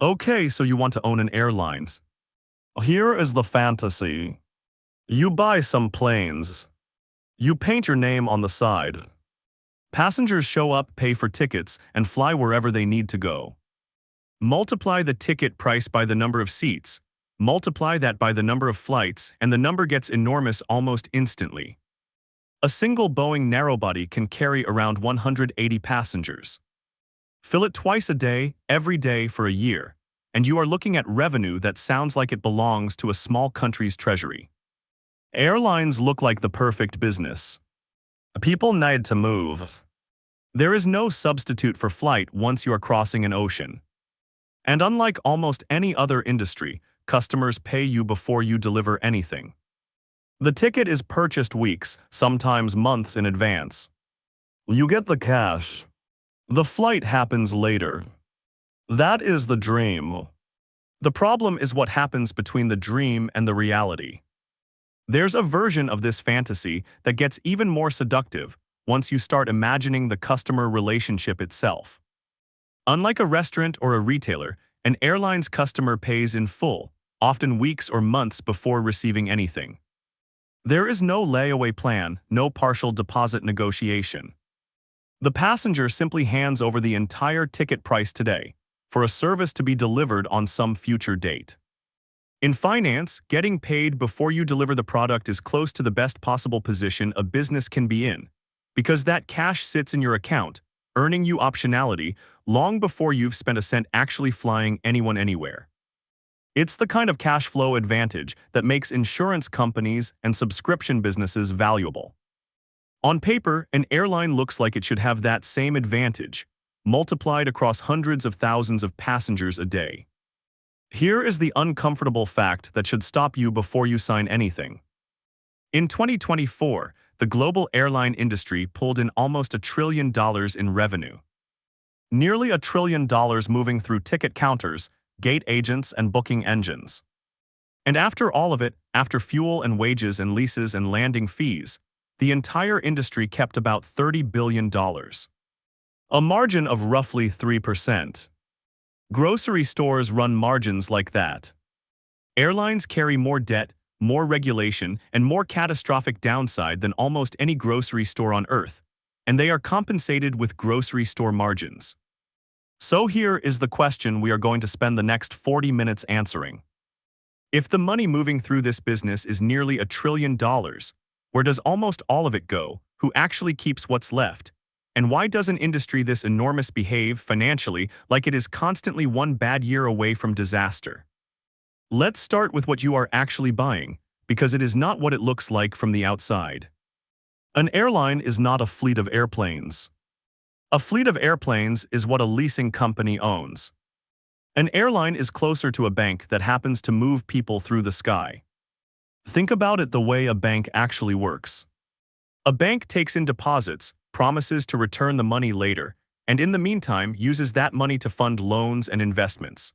Okay, so you want to own an airlines. Here is the fantasy. You buy some planes. You paint your name on the side. Passengers show up, pay for tickets, and fly wherever they need to go. Multiply the ticket price by the number of seats. Multiply that by the number of flights, and the number gets enormous almost instantly. A single Boeing narrowbody can carry around 180 passengers. Fill it twice a day, every day for a year, and you are looking at revenue that sounds like it belongs to a small country's treasury. Airlines look like the perfect business. People need to move. There is no substitute for flight once you are crossing an ocean. And unlike almost any other industry, customers pay you before you deliver anything. The ticket is purchased weeks, sometimes months in advance. You get the cash. The flight happens later. That is the dream. The problem is what happens between the dream and the reality. There's a version of this fantasy that gets even more seductive once you start imagining the customer relationship itself. Unlike a restaurant or a retailer, an airline's customer pays in full, often weeks or months before receiving anything. There is no layaway plan, no partial deposit negotiation. The passenger simply hands over the entire ticket price today, for a service to be delivered on some future date. In finance, getting paid before you deliver the product is close to the best possible position a business can be in, because that cash sits in your account, earning you optionality long before you've spent a cent actually flying anyone anywhere. It's the kind of cash flow advantage that makes insurance companies and subscription businesses valuable. On paper, an airline looks like it should have that same advantage, multiplied across hundreds of thousands of passengers a day. Here is the uncomfortable fact that should stop you before you sign anything. In 2024, the global airline industry pulled in almost $1 trillion in revenue. Nearly $1 trillion moving through ticket counters, gate agents, and booking engines. And after all of it, after fuel and wages and leases and landing fees, the entire industry kept about $30 billion. A margin of roughly 3%. Grocery stores run margins like that. Airlines carry more debt, more regulation, and more catastrophic downside than almost any grocery store on Earth, and they are compensated with grocery store margins. So here is the question we are going to spend the next 40 minutes answering. If the money moving through this business is nearly $1 trillion, where does almost all of it go? Who actually keeps what's left? And why does an industry this enormous behave financially like it is constantly one bad year away from disaster? Let's start with what you are actually buying, because it is not what it looks like from the outside. An airline is not a fleet of airplanes. A fleet of airplanes is what a leasing company owns. An airline is closer to a bank that happens to move people through the sky. Think about it the way a bank actually works. A bank takes in deposits, promises to return the money later, and in the meantime uses that money to fund loans and investments.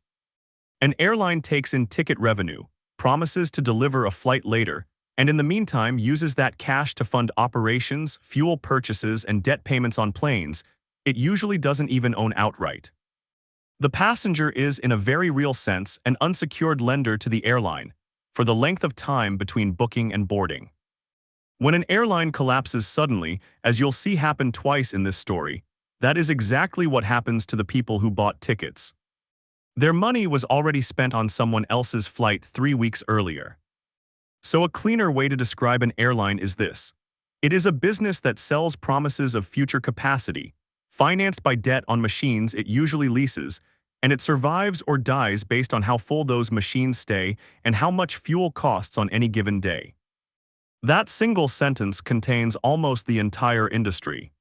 An airline takes in ticket revenue, promises to deliver a flight later, and in the meantime uses that cash to fund operations, fuel purchases, and debt payments on planes it usually doesn't even own outright. The passenger is, in a very real sense, an unsecured lender to the airline for the length of time between booking and boarding. When an airline collapses suddenly, as you'll see happen twice in this story, that is exactly what happens to the people who bought tickets. Their money was already spent on someone else's flight 3 weeks earlier. So a cleaner way to describe an airline is this. It is a business that sells promises of future capacity, financed by debt on machines it usually leases, and it survives or dies based on how full those machines stay and how much fuel costs on any given day. That single sentence contains almost the entire industry.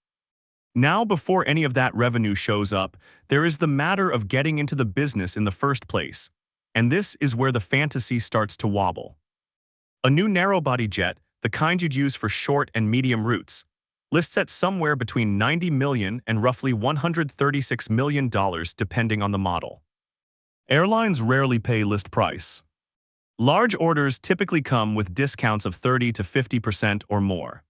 Now, before any of that revenue shows up, there is the matter of getting into the business in the first place, and this is where the fantasy starts to wobble. A new narrow-body jet, the kind you'd use for short and medium routes, lists at somewhere between $90 million and roughly $136 million depending on the model. Airlines rarely pay list price. Large orders typically come with discounts of 30 to 50% or more.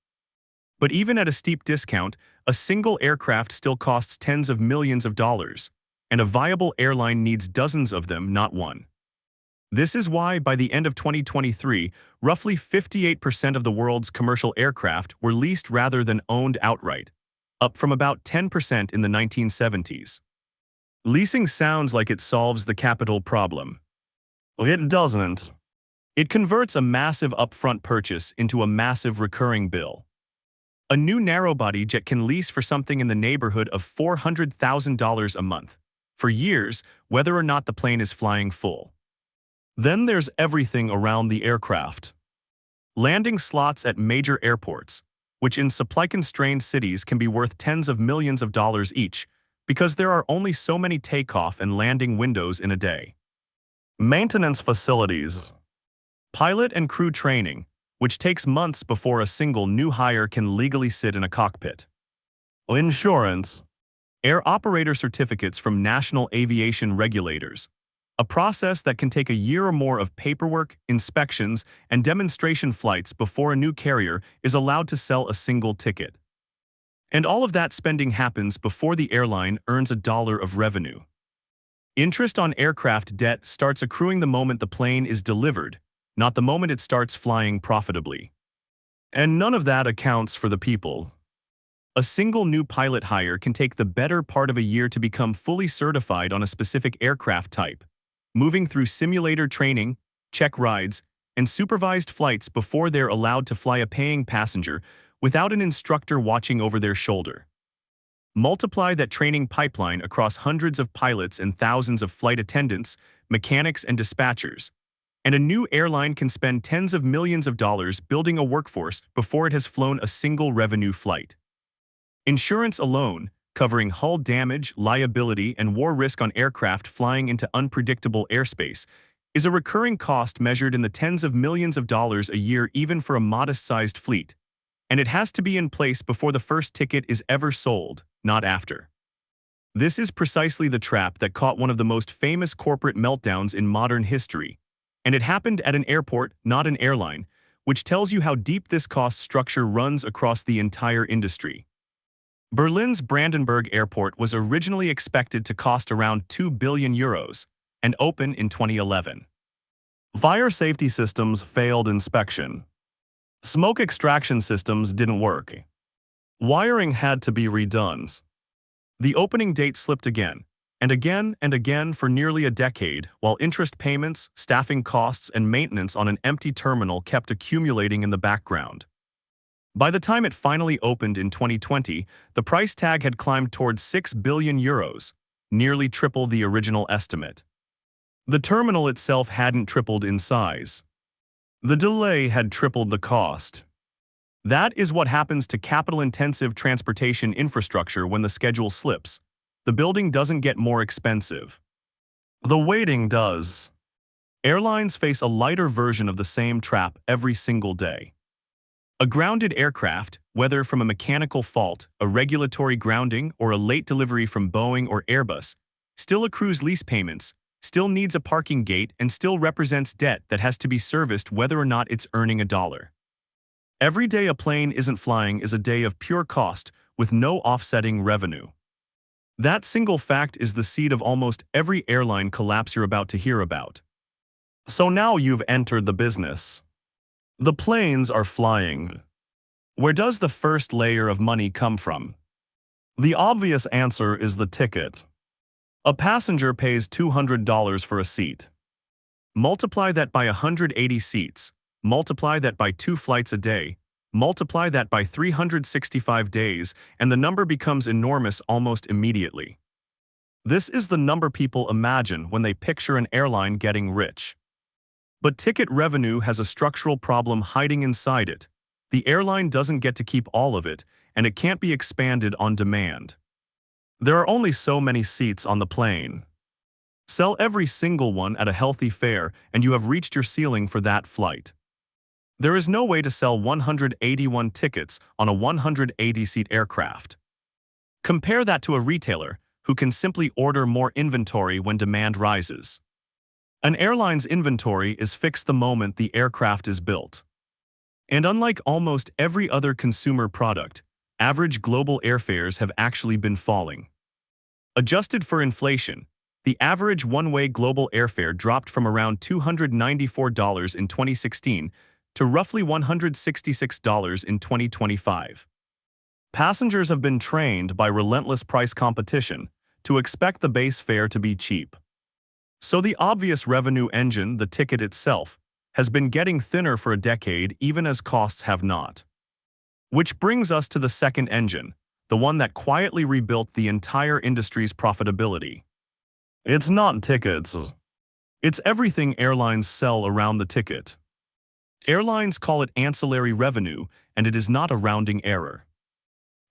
But even at a steep discount, a single aircraft still costs tens of millions of dollars, and a viable airline needs dozens of them, not one. This is why, by the end of 2023, roughly 58% of the world's commercial aircraft were leased rather than owned outright, up from about 10% in the 1970s. Leasing sounds like it solves the capital problem. It doesn't. It converts a massive upfront purchase into a massive recurring bill. A new narrow-body jet can lease for something in the neighborhood of $400,000 a month, for years, whether or not the plane is flying full. Then there's everything around the aircraft. Landing slots at major airports, which in supply-constrained cities can be worth tens of millions of dollars each, because there are only so many takeoff and landing windows in a day. Maintenance facilities. Pilot and crew training, which takes months before a single new hire can legally sit in a cockpit. Insurance. Air operator certificates from national aviation regulators, a process that can take a year or more of paperwork, inspections, and demonstration flights before a new carrier is allowed to sell a single ticket. And all of that spending happens before the airline earns a dollar of revenue. Interest on aircraft debt starts accruing the moment the plane is delivered, not the moment it starts flying profitably. And none of that accounts for the people. A single new pilot hire can take the better part of a year to become fully certified on a specific aircraft type, moving through simulator training, check rides, and supervised flights before they're allowed to fly a paying passenger without an instructor watching over their shoulder. Multiply that training pipeline across hundreds of pilots and thousands of flight attendants, mechanics, and dispatchers, and a new airline can spend tens of millions of dollars building a workforce before it has flown a single revenue flight. Insurance alone, covering hull damage, liability, and war risk on aircraft flying into unpredictable airspace, is a recurring cost measured in the tens of millions of dollars a year even for a modest-sized fleet, and it has to be in place before the first ticket is ever sold, not after. This is precisely the trap that caught one of the most famous corporate meltdowns in modern history, and it happened at an airport, not an airline, which tells you how deep this cost structure runs across the entire industry. Berlin's Brandenburg Airport was originally expected to cost around €2 billion and open in 2011. Fire safety systems failed inspection. Smoke extraction systems didn't work. Wiring had to be redone. The opening date slipped again and again for nearly a decade, while interest payments, staffing costs, and maintenance on an empty terminal kept accumulating in the background. By the time it finally opened in 2020, the price tag had climbed towards €6 billion, nearly triple the original estimate. The terminal itself hadn't tripled in size. The delay had tripled the cost. That is what happens to capital-intensive transportation infrastructure when the schedule slips. The building doesn't get more expensive. The waiting does. Airlines face a lighter version of the same trap every single day. A grounded aircraft, whether from a mechanical fault, a regulatory grounding, or a late delivery from Boeing or Airbus, still accrues lease payments, still needs a parking gate, and still represents debt that has to be serviced whether or not it's earning a dollar. Every day a plane isn't flying is a day of pure cost with no offsetting revenue. That single fact is the seed of almost every airline collapse you're about to hear about. So now you've entered the business. The planes are flying. Where does the first layer of money come from? The obvious answer is the ticket. A passenger pays $200 for a seat. Multiply that by 180 seats, multiply that by 2 flights a day, multiply that by 365 days, and the number becomes enormous almost immediately. This is the number people imagine when they picture an airline getting rich. But ticket revenue has a structural problem hiding inside it. The airline doesn't get to keep all of it, and it can't be expanded on demand. There are only so many seats on the plane. Sell every single one at a healthy fare, and you have reached your ceiling for that flight. There is no way to sell 181 tickets on a 180-seat aircraft. Compare that to a retailer who can simply order more inventory when demand rises. An airline's inventory is fixed the moment the aircraft is built. And unlike almost every other consumer product, average global airfares have actually been falling. Adjusted for inflation, the average one-way global airfare dropped from around $294 in 2016 to roughly $166 in 2025. Passengers have been trained by relentless price competition to expect the base fare to be cheap. So the obvious revenue engine, the ticket itself, has been getting thinner for a decade even as costs have not. Which brings us to the second engine, the one that quietly rebuilt the entire industry's profitability. It's not tickets. It's everything airlines sell around the ticket. Airlines call it ancillary revenue, and it is not a rounding error.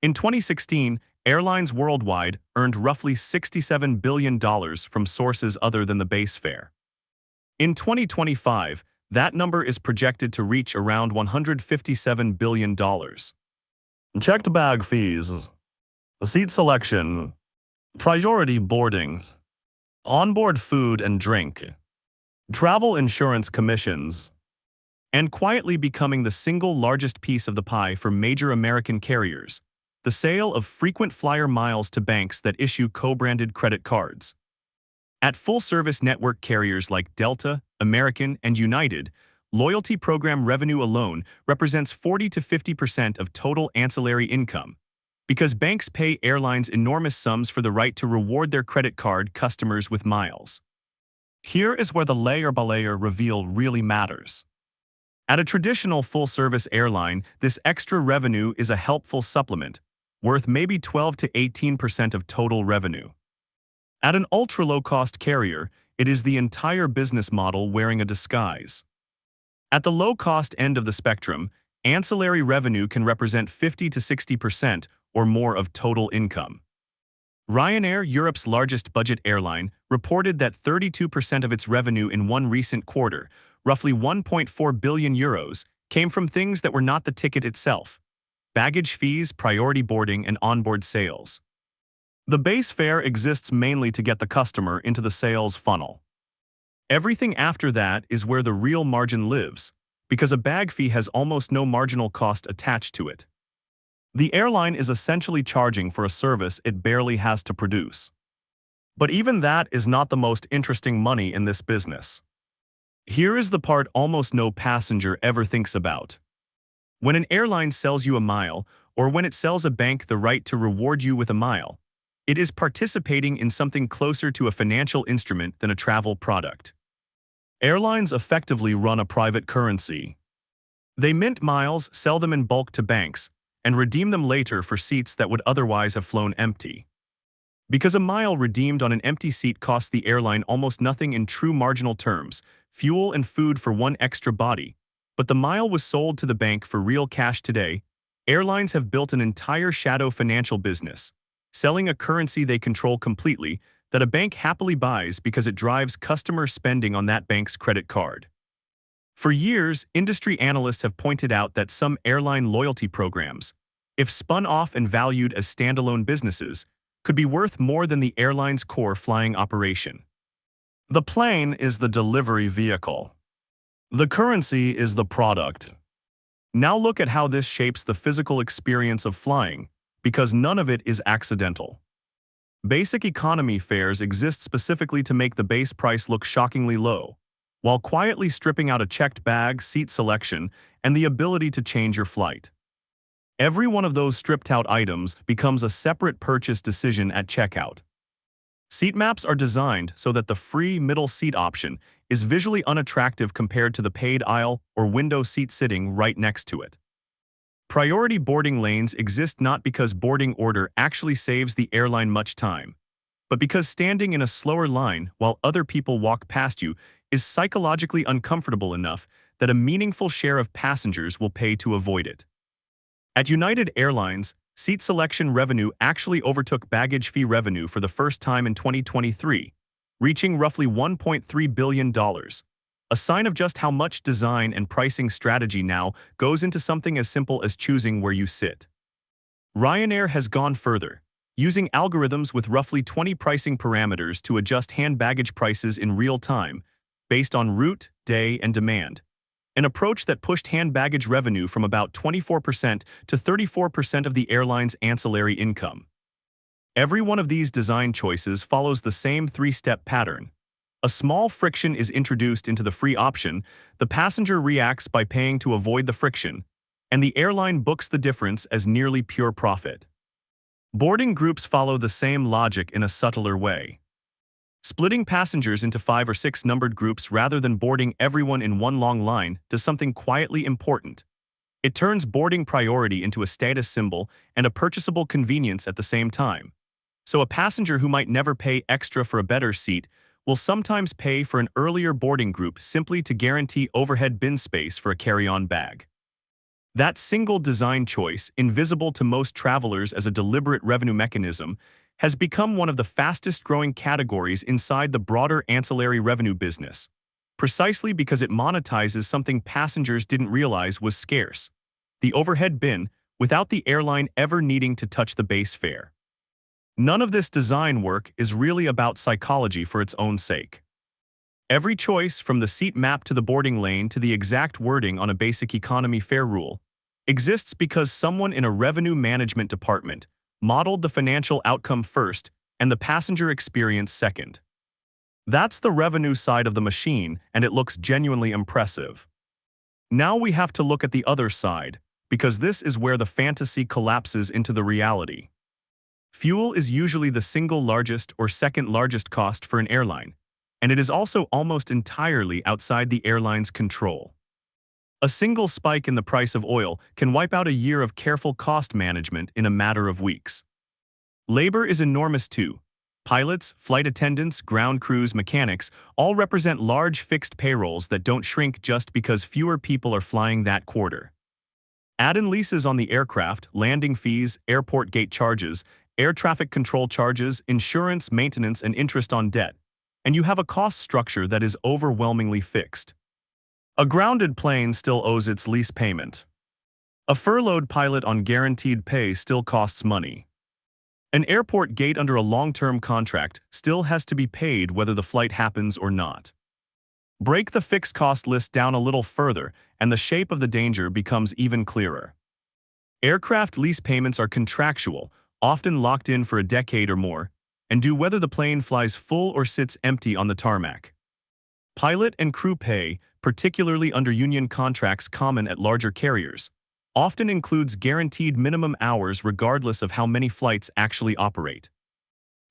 In 2016, airlines worldwide earned roughly $67 billion from sources other than the base fare. In 2025, that number is projected to reach around $157 billion. Checked bag fees, seat selection, priority boardings, onboard food and drink, travel insurance commissions, and quietly becoming the single largest piece of the pie for major American carriers, the sale of frequent flyer miles to banks that issue co-branded credit cards. At full-service network carriers like Delta, American, and United, loyalty program revenue alone represents 40 to 50% of total ancillary income, because banks pay airlines enormous sums for the right to reward their credit card customers with miles. Here is where the layer-by-layer reveal really matters. At a traditional full-service airline, this extra revenue is a helpful supplement, worth maybe 12 to 18% of total revenue. At an ultra-low-cost carrier, it is the entire business model wearing a disguise. At the low-cost end of the spectrum, ancillary revenue can represent 50 to 60% or more of total income. Ryanair, Europe's largest budget airline, reported that 32% of its revenue in one recent quarter, roughly 1.4 billion euros, came from things that were not the ticket itself: baggage fees, priority boarding, and onboard sales. The base fare exists mainly to get the customer into the sales funnel. Everything after that is where the real margin lives, because a bag fee has almost no marginal cost attached to it. The airline is essentially charging for a service it barely has to produce. But even that is not the most interesting money in this business. Here is the part almost no passenger ever thinks about. When an airline sells you a mile, or when it sells a bank the right to reward you with a mile, it is participating in something closer to a financial instrument than a travel product. Airlines effectively run a private currency. They mint miles, sell them in bulk to banks, and redeem them later for seats that would otherwise have flown empty. Because a mile redeemed on an empty seat costs the airline almost nothing in true marginal terms, fuel and food for one extra body, but the mile was sold to the bank for real cash today, airlines have built an entire shadow financial business, selling a currency they control completely that a bank happily buys because it drives customer spending on that bank's credit card. For years, industry analysts have pointed out that some airline loyalty programs, if spun off and valued as standalone businesses, could be worth more than the airline's core flying operation. The plane is the delivery vehicle. The currency is the product. Now look at how this shapes the physical experience of flying, because none of it is accidental. Basic economy fares exist specifically to make the base price look shockingly low, while quietly stripping out a checked bag, seat selection, and the ability to change your flight. Every one of those stripped-out items becomes a separate purchase decision at checkout. Seat maps are designed so that the free middle seat option is visually unattractive compared to the paid aisle or window seat sitting right next to it. Priority boarding lanes exist not because boarding order actually saves the airline much time, but because standing in a slower line while other people walk past you is psychologically uncomfortable enough that a meaningful share of passengers will pay to avoid it. At United Airlines, seat selection revenue actually overtook baggage fee revenue for the first time in 2023, reaching roughly $1.3 billion, a sign of just how much design and pricing strategy now goes into something as simple as choosing where you sit. Ryanair has gone further, using algorithms with roughly 20 pricing parameters to adjust hand baggage prices in real time, based on route, day, and demand, an approach that pushed hand baggage revenue from about 24% to 34% of the airline's ancillary income. Every one of these design choices follows the same three-step pattern. A small friction is introduced into the free option, the passenger reacts by paying to avoid the friction, and the airline books the difference as nearly pure profit. Boarding groups follow the same logic in a subtler way. Splitting passengers into 5 or 6 numbered groups rather than boarding everyone in one long line does something quietly important. It turns boarding priority into a status symbol and a purchasable convenience at the same time. So a passenger who might never pay extra for a better seat will sometimes pay for an earlier boarding group simply to guarantee overhead bin space for a carry-on bag. That single design choice, invisible to most travelers as a deliberate revenue mechanism, has become one of the fastest-growing categories inside the broader ancillary revenue business, precisely because it monetizes something passengers didn't realize was scarce: the overhead bin, without the airline ever needing to touch the base fare. None of this design work is really about psychology for its own sake. Every choice, from the seat map to the boarding lane to the exact wording on a basic economy fare rule, exists because someone in a revenue management department modeled the financial outcome first and the passenger experience second. That's the revenue side of the machine, and it looks genuinely impressive. Now we have to look at the other side, because this is where the fantasy collapses into the reality. Fuel is usually the single largest or second largest cost for an airline, and it is also almost entirely outside the airline's control. A single spike in the price of oil can wipe out a year of careful cost management in a matter of weeks. Labor is enormous too. Pilots, flight attendants, ground crews, mechanics all represent large fixed payrolls that don't shrink just because fewer people are flying that quarter. Add in leases on the aircraft, landing fees, airport gate charges, air traffic control charges, insurance, maintenance, and interest on debt, and you have a cost structure that is overwhelmingly fixed. A grounded plane still owes its lease payment. A furloughed pilot on guaranteed pay still costs money. An airport gate under a long-term contract still has to be paid whether the flight happens or not. Break the fixed cost list down a little further, and the shape of the danger becomes even clearer. Aircraft lease payments are contractual, often locked in for a decade or more, and due whether the plane flies full or sits empty on the tarmac. Pilot and crew pay, particularly under union contracts common at larger carriers, often includes guaranteed minimum hours regardless of how many flights actually operate.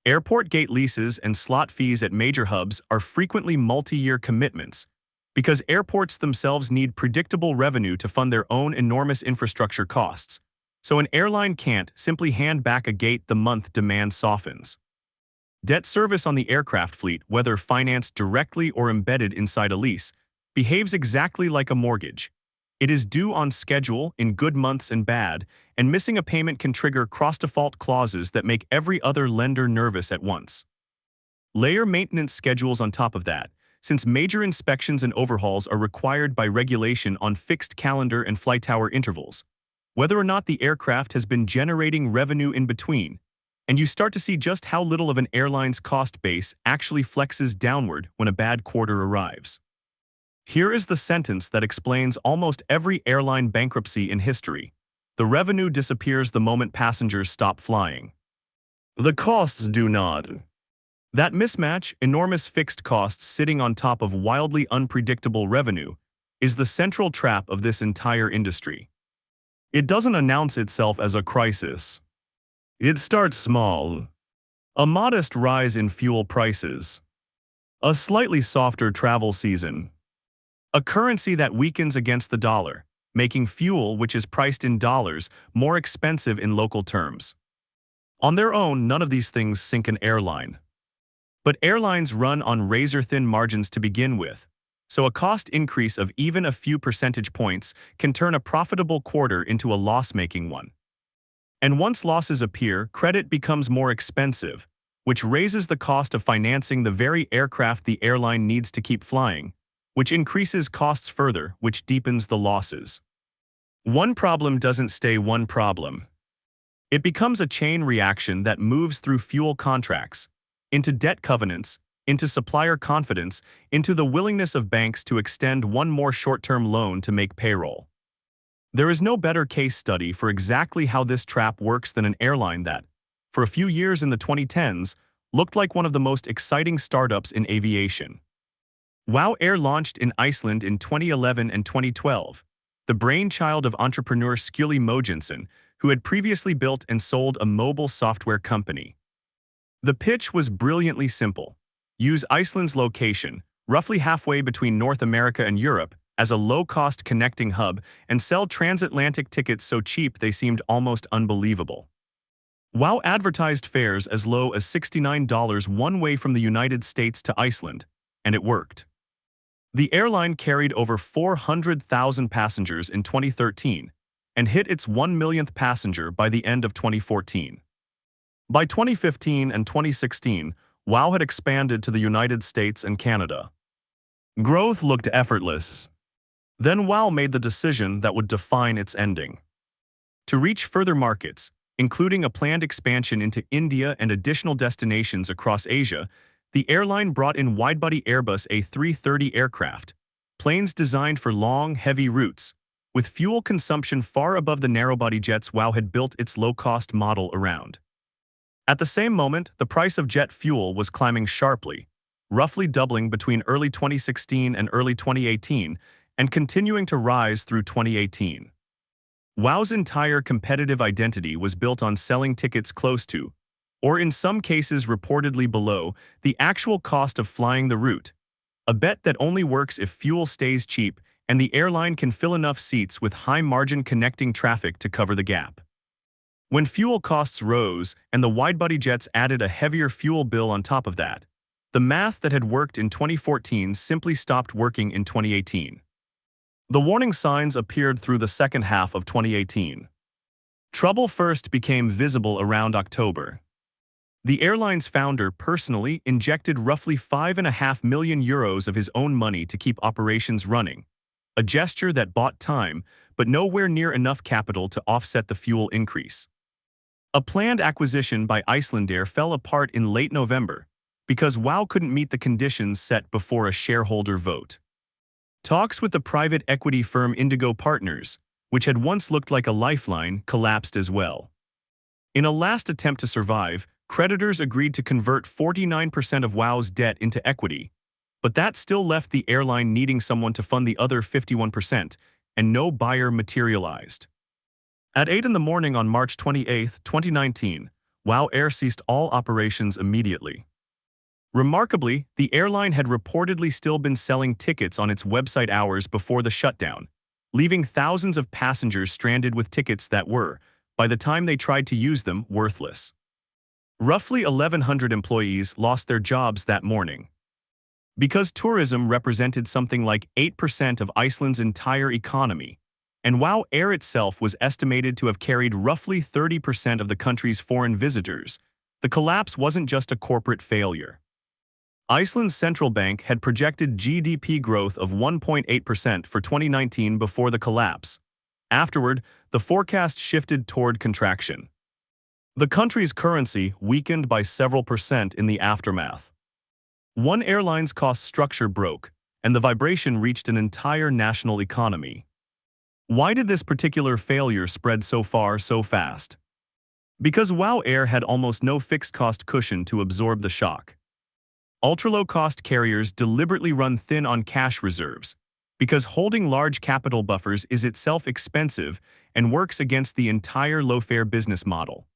Airport gate leases and slot fees at major hubs are frequently multi-year commitments because airports themselves need predictable revenue to fund their own enormous infrastructure costs, so an airline can't simply hand back a gate the month demand softens. Debt service on the aircraft fleet, whether financed directly or embedded inside a lease, behaves exactly like a mortgage. It is due on schedule in good months and bad, and missing a payment can trigger cross-default clauses that make every other lender nervous at once. Layer maintenance schedules on top of that, since major inspections and overhauls are required by regulation on fixed calendar and flight hour intervals, whether or not the aircraft has been generating revenue in between, and you start to see just how little of an airline's cost base actually flexes downward when a bad quarter arrives. Here is the sentence that explains almost every airline bankruptcy in history: the revenue disappears the moment passengers stop flying. The costs do not. That mismatch, enormous fixed costs sitting on top of wildly unpredictable revenue, is the central trap of this entire industry. It doesn't announce itself as a crisis. It starts small. A modest rise in fuel prices. A slightly softer travel season. A currency that weakens against the dollar, making fuel, which is priced in dollars, more expensive in local terms. On their own, none of these things sink an airline. But airlines run on razor-thin margins to begin with, so a cost increase of even a few percentage points can turn a profitable quarter into a loss-making one. And once losses appear, credit becomes more expensive, which raises the cost of financing the very aircraft the airline needs to keep flying, which increases costs further, which deepens the losses. One problem doesn't stay one problem. It becomes a chain reaction that moves through fuel contracts, into debt covenants, into supplier confidence, into the willingness of banks to extend one more short-term loan to make payroll. There is no better case study for exactly how this trap works than an airline that, for a few years in the 2010s, looked like one of the most exciting startups in aviation. WOW Air launched in Iceland in 2011 and 2012, the brainchild of entrepreneur Skuli Mogensen, who had previously built and sold a mobile software company. The pitch was brilliantly simple. Use Iceland's location, roughly halfway between North America and Europe, as a low-cost connecting hub and sell transatlantic tickets so cheap they seemed almost unbelievable. WOW advertised fares as low as $69 one way from the United States to Iceland, and it worked. The airline carried over 400,000 passengers in 2013 and hit its 1 millionth passenger by the end of 2014. By 2015 and 2016, WOW had expanded to the United States and Canada. Growth looked effortless. Then WOW made the decision that would define its ending. To reach further markets, including a planned expansion into India and additional destinations across Asia, the airline brought in widebody Airbus A330 aircraft, planes designed for long, heavy routes, with fuel consumption far above the narrowbody jets WOW had built its low-cost model around. At the same moment, the price of jet fuel was climbing sharply, roughly doubling between early 2016 and early 2018, and continuing to rise through 2018. WOW's entire competitive identity was built on selling tickets close to, or in some cases reportedly below, the actual cost of flying the route, a bet that only works if fuel stays cheap and the airline can fill enough seats with high-margin connecting traffic to cover the gap. When fuel costs rose and the widebody jets added a heavier fuel bill on top of that, the math that had worked in 2014 simply stopped working in 2018. The warning signs appeared through the second half of 2018. Trouble first became visible around October. The airline's founder personally injected roughly €5.5 million of his own money to keep operations running, a gesture that bought time, but nowhere near enough capital to offset the fuel increase. A planned acquisition by Icelandair fell apart in late November because WOW couldn't meet the conditions set before a shareholder vote. Talks with the private equity firm Indigo Partners, which had once looked like a lifeline, collapsed as well. In a last attempt to survive, creditors agreed to convert 49% of WOW's debt into equity, but that still left the airline needing someone to fund the other 51%, and no buyer materialized. At 8 in the morning on March 28, 2019, WOW Air ceased all operations immediately. Remarkably, the airline had reportedly still been selling tickets on its website hours before the shutdown, leaving thousands of passengers stranded with tickets that were, by the time they tried to use them, worthless. Roughly 1,100 employees lost their jobs that morning. Because tourism represented something like 8% of Iceland's entire economy, and WOW Air itself was estimated to have carried roughly 30% of the country's foreign visitors, the collapse wasn't just a corporate failure. Iceland's central bank had projected GDP growth of 1.8% for 2019 before the collapse. Afterward, the forecast shifted toward contraction. The country's currency weakened by several percent in the aftermath. One airline's cost structure broke, and the vibration reached an entire national economy. Why did this particular failure spread so far so fast? Because WOW Air had almost no fixed cost cushion to absorb the shock. Ultra-low-cost carriers deliberately run thin on cash reserves, because holding large capital buffers is itself expensive and works against the entire low-fare business model.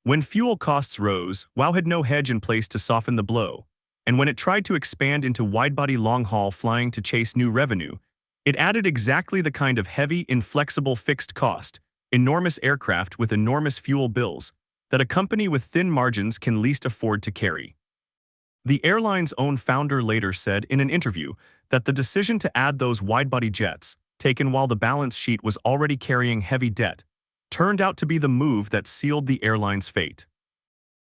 When fuel costs rose, WOW had no hedge in place to soften the blow, and when it tried to expand into widebody long-haul flying to chase new revenue, it added exactly the kind of heavy, inflexible fixed cost, enormous aircraft with enormous fuel bills, that a company with thin margins can least afford to carry. The airline's own founder later said in an interview that the decision to add those widebody jets, taken while the balance sheet was already carrying heavy debt, turned out to be the move that sealed the airline's fate.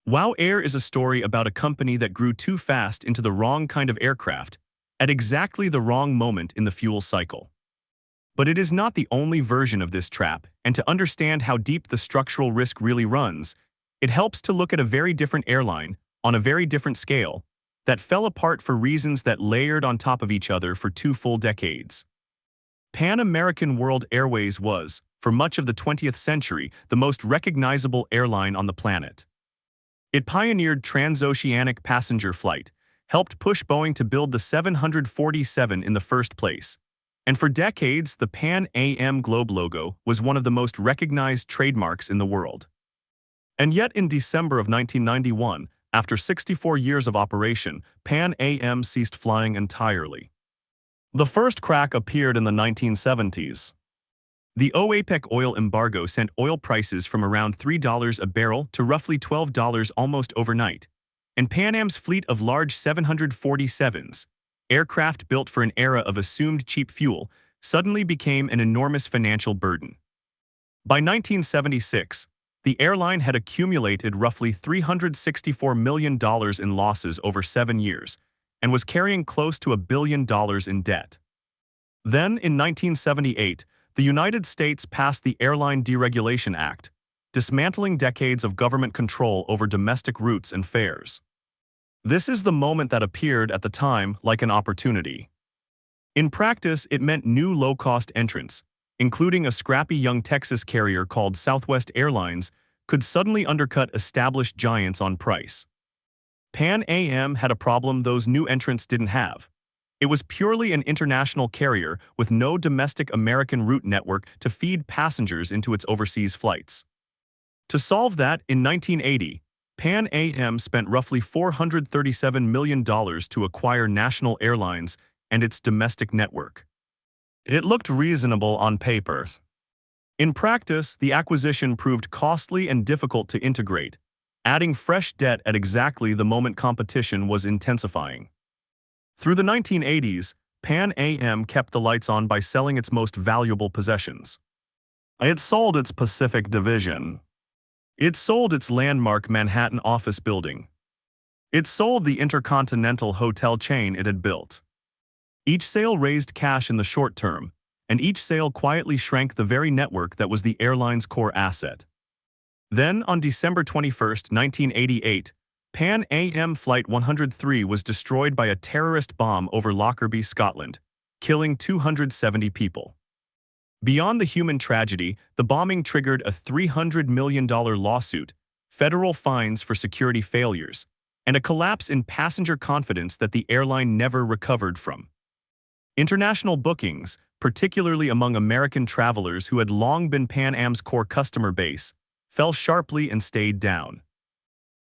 WOW Air is a story about a company that grew too fast into the wrong kind of aircraft at exactly the wrong moment in the fuel cycle. But it is not the only version of this trap, and to understand how deep the structural risk really runs, it helps to look at a very different airline, on a very different scale, that fell apart for reasons that layered on top of each other for 2 full decades. Pan American World Airways was, for much of the 20th century, the most recognizable airline on the planet. It pioneered transoceanic passenger flight, helped push Boeing to build the 747 in the first place. And for decades, the Pan Am Globe logo was one of the most recognized trademarks in the world. And yet in December of 1991, after 64 years of operation, Pan Am ceased flying entirely. The first crack appeared in the 1970s. The OPEC oil embargo sent oil prices from around $3 a barrel to roughly $12 almost overnight, and Pan Am's fleet of large 747s, aircraft built for an era of assumed cheap fuel, suddenly became an enormous financial burden. By 1976, the airline had accumulated roughly $364 million in losses over 7 years and was carrying close to $1 billion in debt. Then, in 1978, the United States passed the Airline Deregulation Act, dismantling decades of government control over domestic routes and fares. This is the moment that appeared at the time like an opportunity. In practice, it meant new low-cost entrants, including a scrappy young Texas carrier called Southwest Airlines, could suddenly undercut established giants on price. Pan Am had a problem those new entrants didn't have. It was purely an international carrier with no domestic American route network to feed passengers into its overseas flights. To solve that, in 1980, Pan Am spent roughly $437 million to acquire National Airlines and its domestic network. It looked reasonable on paper. In practice, the acquisition proved costly and difficult to integrate, adding fresh debt at exactly the moment competition was intensifying. Through the 1980s, Pan Am kept the lights on by selling its most valuable possessions. It sold its Pacific division. It sold its landmark Manhattan office building. It sold the intercontinental hotel chain it had built. Each sale raised cash in the short term, and each sale quietly shrank the very network that was the airline's core asset. Then, on December 21, 1988, Pan Am Flight 103 was destroyed by a terrorist bomb over Lockerbie, Scotland, killing 270 people. Beyond the human tragedy, the bombing triggered a $300 million lawsuit, federal fines for security failures, and a collapse in passenger confidence that the airline never recovered from. International bookings, particularly among American travelers who had long been Pan Am's core customer base, fell sharply and stayed down.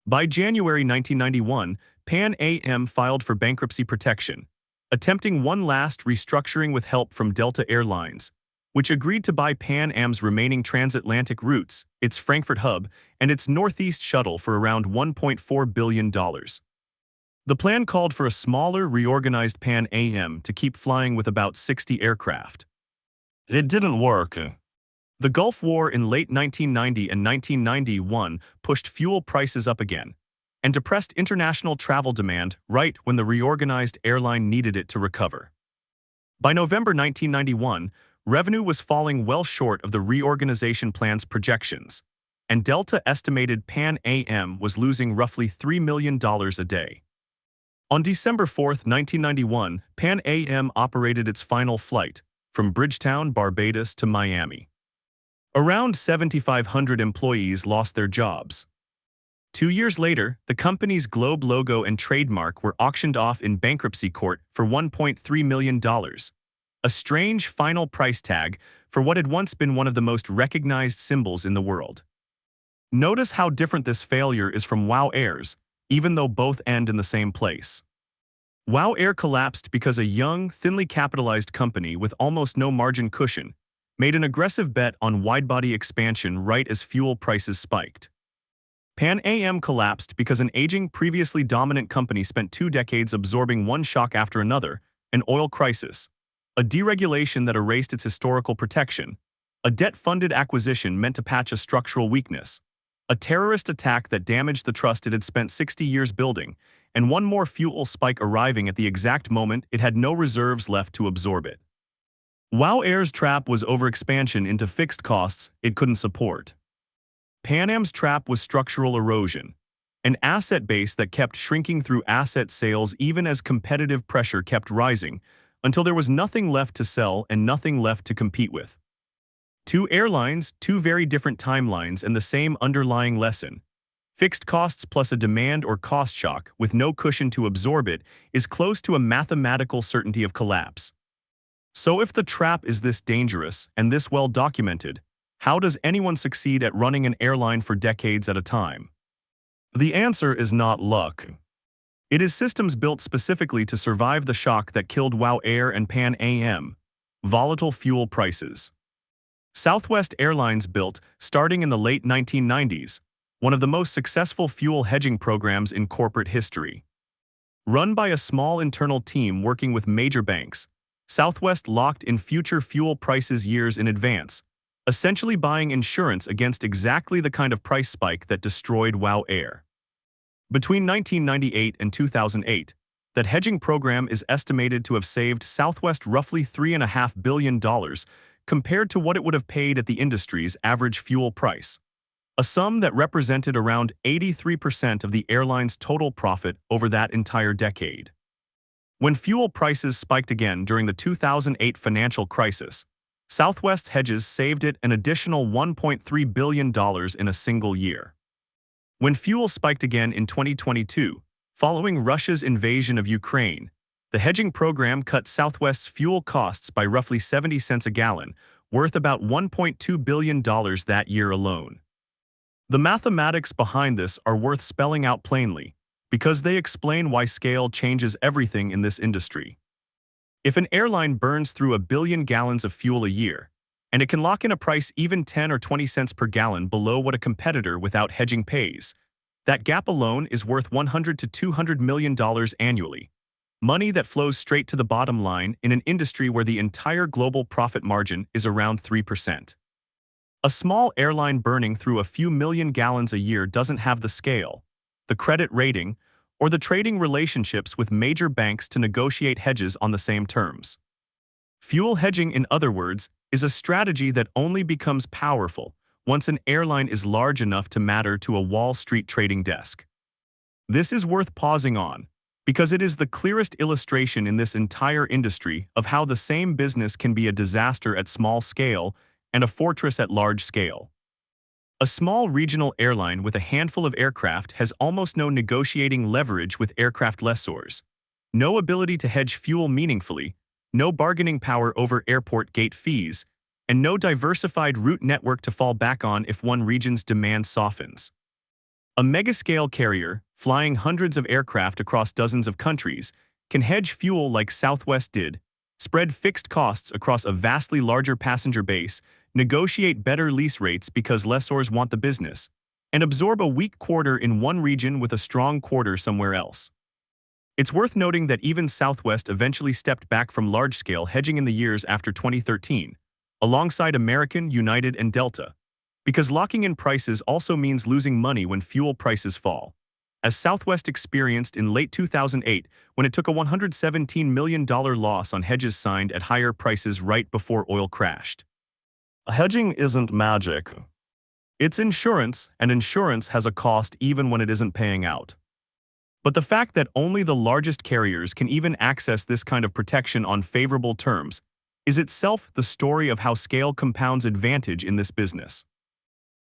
By January 1991, Pan Am filed for bankruptcy protection, attempting one last restructuring with help from Delta Airlines, which agreed to buy Pan Am's remaining transatlantic routes, its Frankfurt hub, and its Northeast shuttle for around $1.4 billion. The plan called for a smaller, reorganized Pan Am to keep flying with about 60 aircraft. It didn't work. The Gulf War in late 1990 and 1991 pushed fuel prices up again and depressed international travel demand right when the reorganized airline needed it to recover. By November 1991, revenue was falling well short of the reorganization plan's projections, and Delta estimated Pan Am was losing roughly $3 million a day. On December 4, 1991, Pan Am operated its final flight from Bridgetown, Barbados to Miami. Around 7,500 employees lost their jobs. 2 years later, the company's Globe logo and trademark were auctioned off in bankruptcy court for $1.3 million, a strange final price tag for what had once been one of the most recognized symbols in the world. Notice how different this failure is from WOW Air's, even though both end in the same place. WOW Air collapsed because a young, thinly capitalized company with almost no margin cushion made an aggressive bet on wide-body expansion right as fuel prices spiked. Pan Am collapsed because an aging, previously dominant company spent 2 decades absorbing one shock after another, an oil crisis, a deregulation that erased its historical protection, a debt-funded acquisition meant to patch a structural weakness, a terrorist attack that damaged the trust it had spent 60 years building, and one more fuel spike arriving at the exact moment it had no reserves left to absorb it. WOW Air's trap was overexpansion into fixed costs it couldn't support. Pan Am's trap was structural erosion, an asset base that kept shrinking through asset sales even as competitive pressure kept rising, until there was nothing left to sell and nothing left to compete with. 2 airlines, 2 very different timelines, and the same underlying lesson. Fixed costs plus a demand or cost shock with no cushion to absorb it is close to a mathematical certainty of collapse. So if the trap is this dangerous and this well documented, how does anyone succeed at running an airline for decades at a time? The answer is not luck. It is systems built specifically to survive the shock that killed WOW Air and Pan Am: volatile fuel prices. Southwest Airlines built, starting in the late 1990s, one of the most successful fuel hedging programs in corporate history. Run by a small internal team working with major banks, Southwest locked in future fuel prices years in advance, essentially buying insurance against exactly the kind of price spike that destroyed WOW Air. Between 1998 and 2008, that hedging program is estimated to have saved Southwest roughly $3.5 billion compared to what it would have paid at the industry's average fuel price, a sum that represented around 83% of the airline's total profit over that entire decade. When fuel prices spiked again during the 2008 financial crisis, Southwest hedges saved it an additional $1.3 billion in a single year. When fuel spiked again in 2022, following Russia's invasion of Ukraine, the hedging program cut Southwest's fuel costs by roughly 70 cents a gallon, worth about $1.2 billion that year alone. The mathematics behind this are worth spelling out plainly, because they explain why scale changes everything in this industry. If an airline burns through 1 billion gallons of fuel a year, and it can lock in a price even 10 or 20 cents per gallon below what a competitor without hedging pays, that gap alone is worth $100 to $200 million annually, money that flows straight to the bottom line in an industry where the entire global profit margin is around 3%. A small airline burning through a few million gallons a year doesn't have the scale, the credit rating, or the trading relationships with major banks to negotiate hedges on the same terms. Fuel hedging, in other words, is a strategy that only becomes powerful once an airline is large enough to matter to a Wall Street trading desk. This is worth pausing on, because it is the clearest illustration in this entire industry of how the same business can be a disaster at small scale and a fortress at large scale. A small regional airline with a handful of aircraft has almost no negotiating leverage with aircraft lessors, no ability to hedge fuel meaningfully, no bargaining power over airport gate fees, and no diversified route network to fall back on if one region's demand softens. A mega-scale carrier, flying hundreds of aircraft across dozens of countries, can hedge fuel like Southwest did, spread fixed costs across a vastly larger passenger base, negotiate better lease rates because lessors want the business, and absorb a weak quarter in one region with a strong quarter somewhere else. It's worth noting that even Southwest eventually stepped back from large-scale hedging in the years after 2013, alongside American, United, and Delta, because locking in prices also means losing money when fuel prices fall, as Southwest experienced in late 2008 when it took a $117 million loss on hedges signed at higher prices right before oil crashed. Hedging isn't magic. It's insurance, and insurance has a cost even when it isn't paying out. But the fact that only the largest carriers can even access this kind of protection on favorable terms is itself the story of how scale compounds advantage in this business.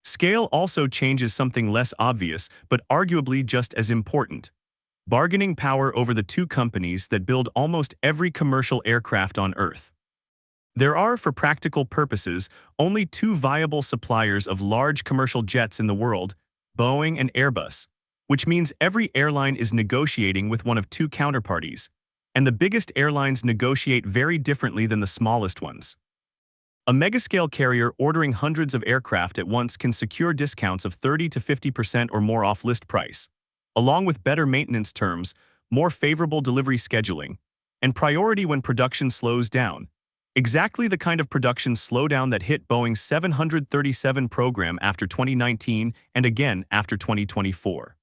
Scale also changes something less obvious but arguably just as important: bargaining power over the two companies that build almost every commercial aircraft on Earth. There are, for practical purposes, only two viable suppliers of large commercial jets in the world, Boeing and Airbus, which means every airline is negotiating with one of two counterparties, and the biggest airlines negotiate very differently than the smallest ones. A megascale carrier ordering hundreds of aircraft at once can secure discounts of 30 to 50% or more off list price, along with better maintenance terms, more favorable delivery scheduling, and priority when production slows down. Exactly the kind of production slowdown that hit Boeing's 737 program after 2019 and again after 2024.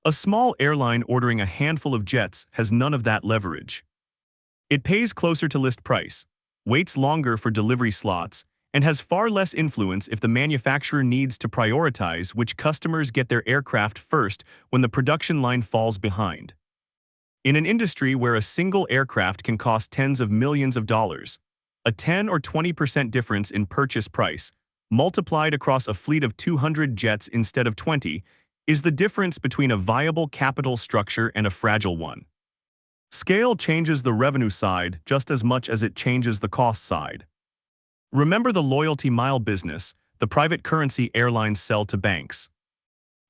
A small airline ordering a handful of jets has none of that leverage. It pays closer to list price, waits longer for delivery slots, and has far less influence if the manufacturer needs to prioritize which customers get their aircraft first when the production line falls behind. In an industry where a single aircraft can cost tens of millions of dollars, a 10 or 20% difference in purchase price, multiplied across a fleet of 200 jets instead of 20, is the difference between a viable capital structure and a fragile one. Scale changes the revenue side just as much as it changes the cost side. Remember the loyalty mile business, the private currency airlines sell to banks.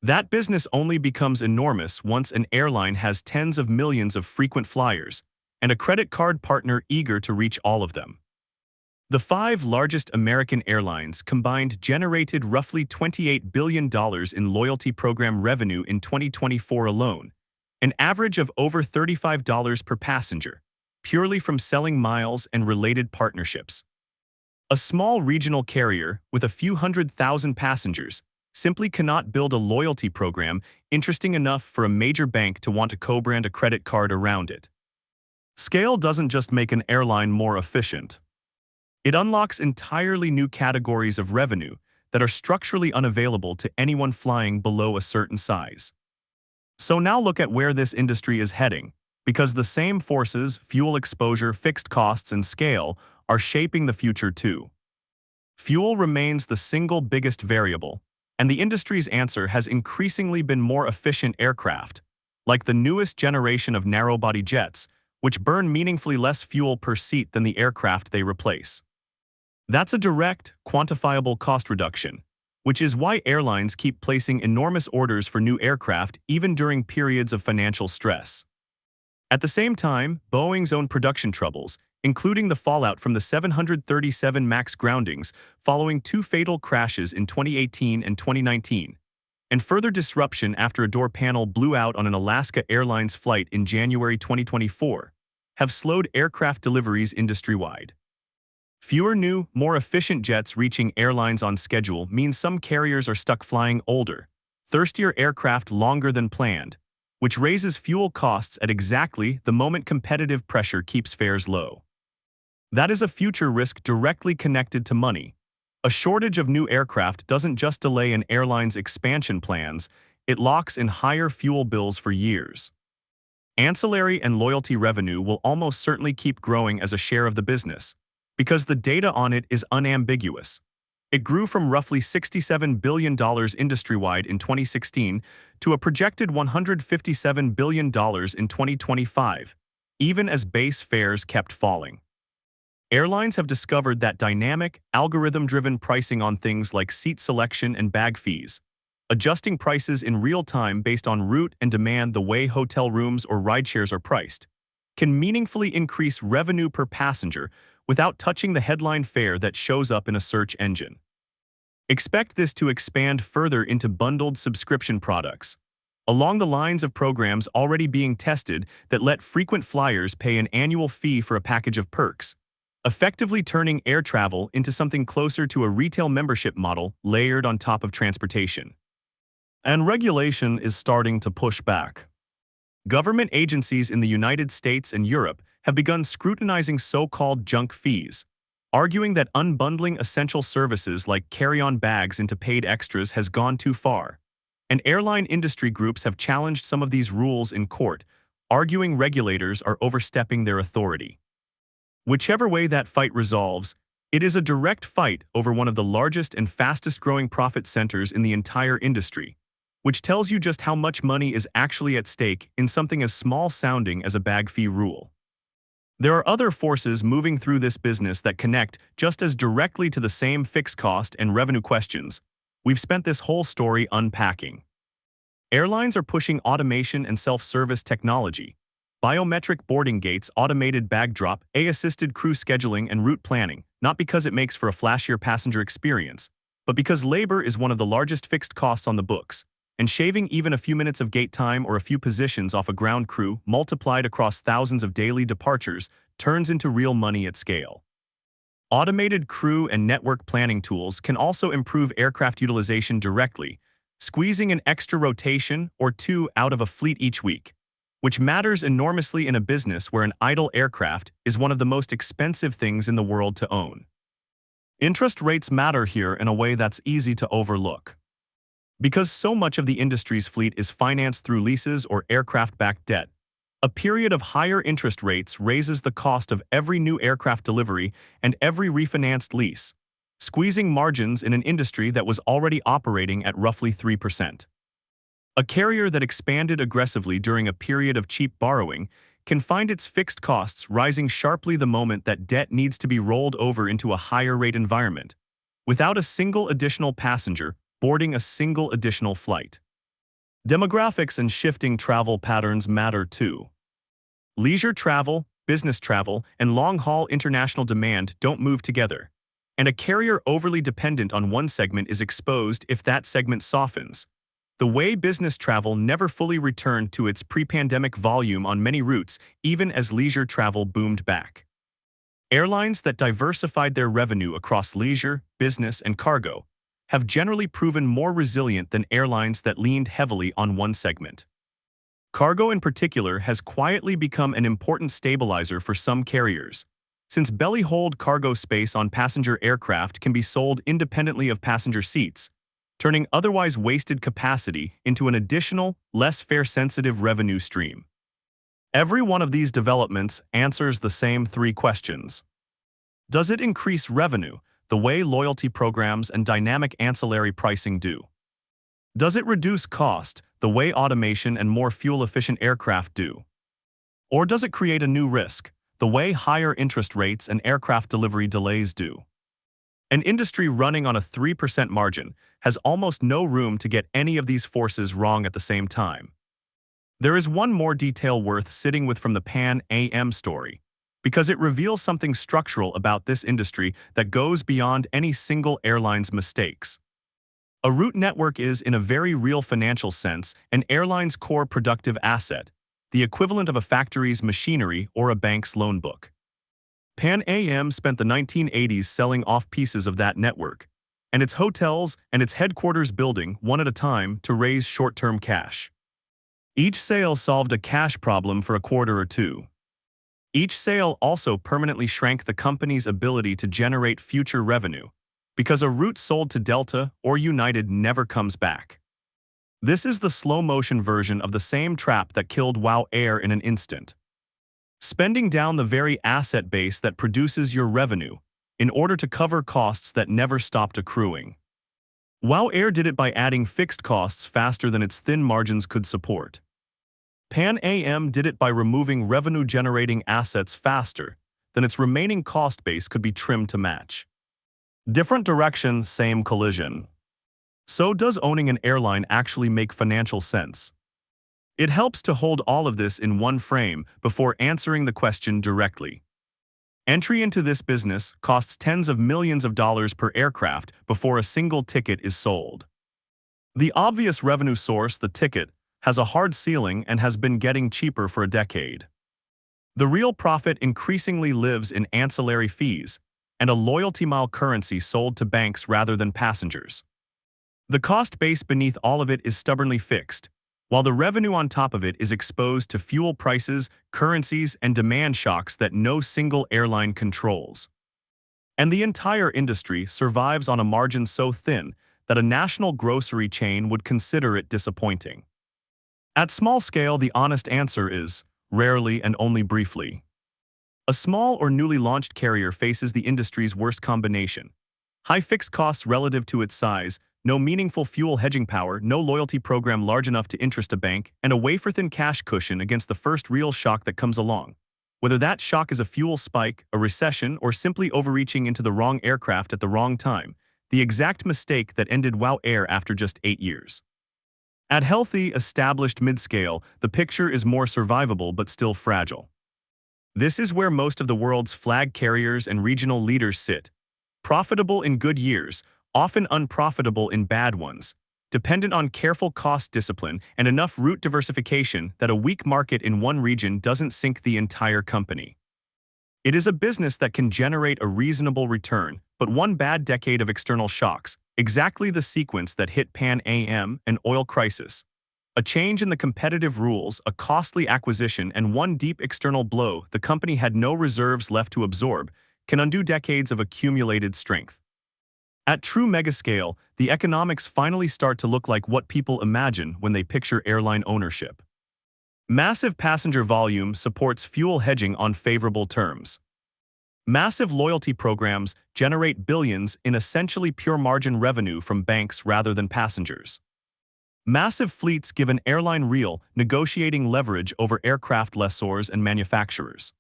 That business only becomes enormous once an airline has tens of millions of frequent flyers and a credit card partner eager to reach all of them. The 5 largest American airlines combined generated roughly $28 billion in loyalty program revenue in 2024 alone, an average of over $35 per passenger, purely from selling miles and related partnerships. A small regional carrier with a few 100,000 passengers simply cannot build a loyalty program interesting enough for a major bank to want to co-brand a credit card around it. Scale doesn't just make an airline more efficient. It unlocks entirely new categories of revenue that are structurally unavailable to anyone flying below a certain size. So now look at where this industry is heading, because the same forces, fuel exposure, fixed costs, and scale, are shaping the future too. Fuel remains the single biggest variable, and the industry's answer has increasingly been more efficient aircraft, like the newest generation of narrow-body jets, which burn meaningfully less fuel per seat than the aircraft they replace. That's a direct, quantifiable cost reduction, which is why airlines keep placing enormous orders for new aircraft even during periods of financial stress. At the same time, Boeing's own production troubles, including the fallout from the 737 MAX groundings following 2 fatal crashes in 2018 and 2019, and further disruption after a door panel blew out on an Alaska Airlines flight in January 2024, have slowed aircraft deliveries industry-wide. Fewer new, more efficient jets reaching airlines on schedule means some carriers are stuck flying older, thirstier aircraft longer than planned, which raises fuel costs at exactly the moment competitive pressure keeps fares low. That is a future risk directly connected to money. A shortage of new aircraft doesn't just delay an airline's expansion plans, it locks in higher fuel bills for years. Ancillary and loyalty revenue will almost certainly keep growing as a share of the business, because the data on it is unambiguous. It grew from roughly $67 billion industry-wide in 2016 to a projected $157 billion in 2025, even as base fares kept falling. Airlines have discovered that dynamic, algorithm-driven pricing on things like seat selection and bag fees, adjusting prices in real time based on route and demand the way hotel rooms or rideshares are priced, can meaningfully increase revenue per passenger without touching the headline fare that shows up in a search engine. Expect this to expand further into bundled subscription products, along the lines of programs already being tested that let frequent flyers pay an annual fee for a package of perks, effectively turning air travel into something closer to a retail membership model layered on top of transportation. And regulation is starting to push back. Government agencies in the United States and Europe have begun scrutinizing so-called junk fees, arguing that unbundling essential services like carry-on bags into paid extras has gone too far, and airline industry groups have challenged some of these rules in court, arguing regulators are overstepping their authority. Whichever way that fight resolves, it is a direct fight over one of the largest and fastest-growing profit centers in the entire industry, which tells you just how much money is actually at stake in something as small-sounding as a bag fee rule. There are other forces moving through this business that connect just as directly to the same fixed cost and revenue questions we've spent this whole story unpacking. Airlines are pushing automation and self-service technology, biometric boarding gates, automated bag drop, AI-assisted crew scheduling, and route planning, not because it makes for a flashier passenger experience, but because labor is one of the largest fixed costs on the books, and shaving even a few minutes of gate time or a few positions off a ground crew multiplied across thousands of daily departures turns into real money at scale. Automated crew and network planning tools can also improve aircraft utilization directly, squeezing an extra rotation or 2 out of a fleet each week, which matters enormously in a business where an idle aircraft is one of the most expensive things in the world to own. Interest rates matter here in a way that's easy to overlook. Because so much of the industry's fleet is financed through leases or aircraft-backed debt, a period of higher interest rates raises the cost of every new aircraft delivery and every refinanced lease, squeezing margins in an industry that was already operating at roughly 3%. A carrier that expanded aggressively during a period of cheap borrowing can find its fixed costs rising sharply the moment that debt needs to be rolled over into a higher rate environment, without a single additional passenger boarding a single additional flight. Demographics and shifting travel patterns matter too. Leisure travel, business travel, and long-haul international demand don't move together, and a carrier overly dependent on one segment is exposed if that segment softens. The way business travel never fully returned to its pre-pandemic volume on many routes, even as leisure travel boomed back. Airlines that diversified their revenue across leisure, business, and cargo have generally proven more resilient than airlines that leaned heavily on one segment. Cargo in particular has quietly become an important stabilizer for some carriers, since belly-hold cargo space on passenger aircraft can be sold independently of passenger seats, turning otherwise wasted capacity into an additional, less fare-sensitive revenue stream. Every one of these developments answers the same three questions. Does it increase revenue, the way loyalty programs and dynamic ancillary pricing do? Does it reduce cost, the way automation and more fuel-efficient aircraft do? Or does it create a new risk, the way higher interest rates and aircraft delivery delays do? An industry running on a 3% margin has almost no room to get any of these forces wrong at the same time. There is one more detail worth sitting with from the Pan Am story, because it reveals something structural about this industry that goes beyond any single airline's mistakes. A route network is, in a very real financial sense, an airline's core productive asset, the equivalent of a factory's machinery or a bank's loan book. Pan Am spent the 1980s selling off pieces of that network, and its hotels and its headquarters building one at a time to raise short-term cash. Each sale solved a cash problem for a quarter or two. Each sale also permanently shrank the company's ability to generate future revenue, because a route sold to Delta or United never comes back. This is the slow-motion version of the same trap that killed WOW Air in an instant. Spending down the very asset base that produces your revenue in order to cover costs that never stopped accruing. WOW Air did it by adding fixed costs faster than its thin margins could support. Pan Am did it by removing revenue-generating assets faster than its remaining cost base could be trimmed to match. Different direction, same collision. So does owning an airline actually make financial sense? It helps to hold all of this in one frame before answering the question directly. Entry into this business costs tens of millions of dollars per aircraft before a single ticket is sold. The obvious revenue source, the ticket, has a hard ceiling and has been getting cheaper for a decade. The real profit increasingly lives in ancillary fees and a loyalty mile currency sold to banks rather than passengers. The cost base beneath all of it is stubbornly fixed, while the revenue on top of it is exposed to fuel prices, currencies, and demand shocks that no single airline controls. And the entire industry survives on a margin so thin that a national grocery chain would consider it disappointing. At small scale, the honest answer is, rarely and only briefly. A small or newly launched carrier faces the industry's worst combination: high fixed costs relative to its size, no meaningful fuel hedging power, no loyalty program large enough to interest a bank, and a wafer-thin cash cushion against the first real shock that comes along. Whether that shock is a fuel spike, a recession, or simply overreaching into the wrong aircraft at the wrong time, the exact mistake that ended WOW Air after just 8 years. At healthy, established mid-scale, the picture is more survivable but still fragile. This is where most of the world's flag carriers and regional leaders sit. Profitable in good years, often unprofitable in bad ones, dependent on careful cost discipline and enough route diversification that a weak market in one region doesn't sink the entire company. It is a business that can generate a reasonable return, but one bad decade of external shocks, exactly the sequence that hit Pan Am, an oil crisis, a change in the competitive rules, a costly acquisition, and one deep external blow the company had no reserves left to absorb, can undo decades of accumulated strength. At true megascale, the economics finally start to look like what people imagine when they picture airline ownership. Massive passenger volume supports fuel hedging on favorable terms. Massive loyalty programs generate billions in essentially pure margin revenue from banks rather than passengers. Massive fleets give an airline real negotiating leverage over aircraft lessors and manufacturers.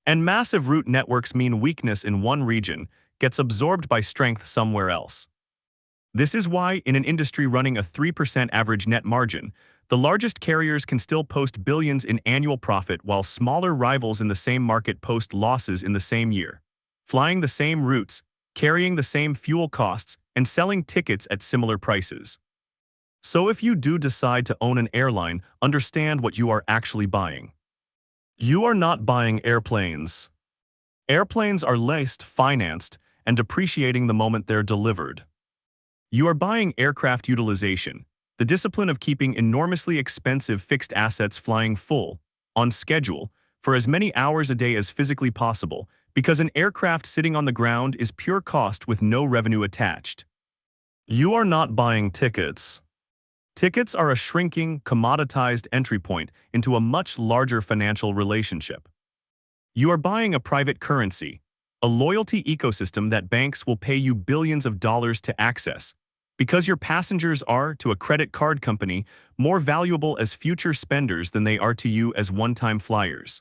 And massive route networks mean weakness in one region gets absorbed by strength somewhere else. This is why, in an industry running a 3% average net margin, the largest carriers can still post billions in annual profit while smaller rivals in the same market post losses in the same year. Flying the same routes, carrying the same fuel costs, and selling tickets at similar prices. So if you do decide to own an airline, understand what you are actually buying. You are not buying airplanes. Airplanes are leased, financed, and depreciating the moment they're delivered. You are buying aircraft utilization, the discipline of keeping enormously expensive fixed assets flying full, on schedule, for as many hours a day as physically possible, because an aircraft sitting on the ground is pure cost with no revenue attached. You are not buying tickets. Tickets are a shrinking, commoditized entry point into a much larger financial relationship. You are buying a private currency, a loyalty ecosystem that banks will pay you billions of dollars to access, because your passengers are, to a credit card company, more valuable as future spenders than they are to you as one-time flyers.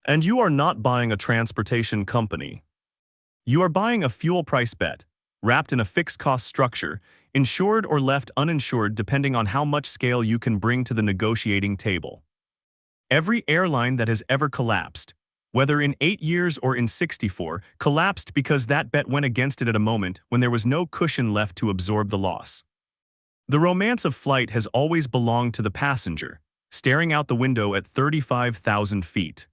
And you are not buying a transportation company. You are buying a fuel price bet, wrapped in a fixed cost structure, insured or left uninsured depending on how much scale you can bring to the negotiating table. Every airline that has ever collapsed, whether in 8 years or in 64, collapsed because that bet went against it at a moment when there was no cushion left to absorb the loss. The romance of flight has always belonged to the passenger, staring out the window at 35,000 feet.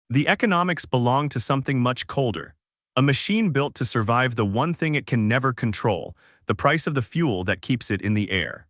The economics belong to something much colder, a machine built to survive the one thing it can never control, the price of the fuel that keeps it in the air.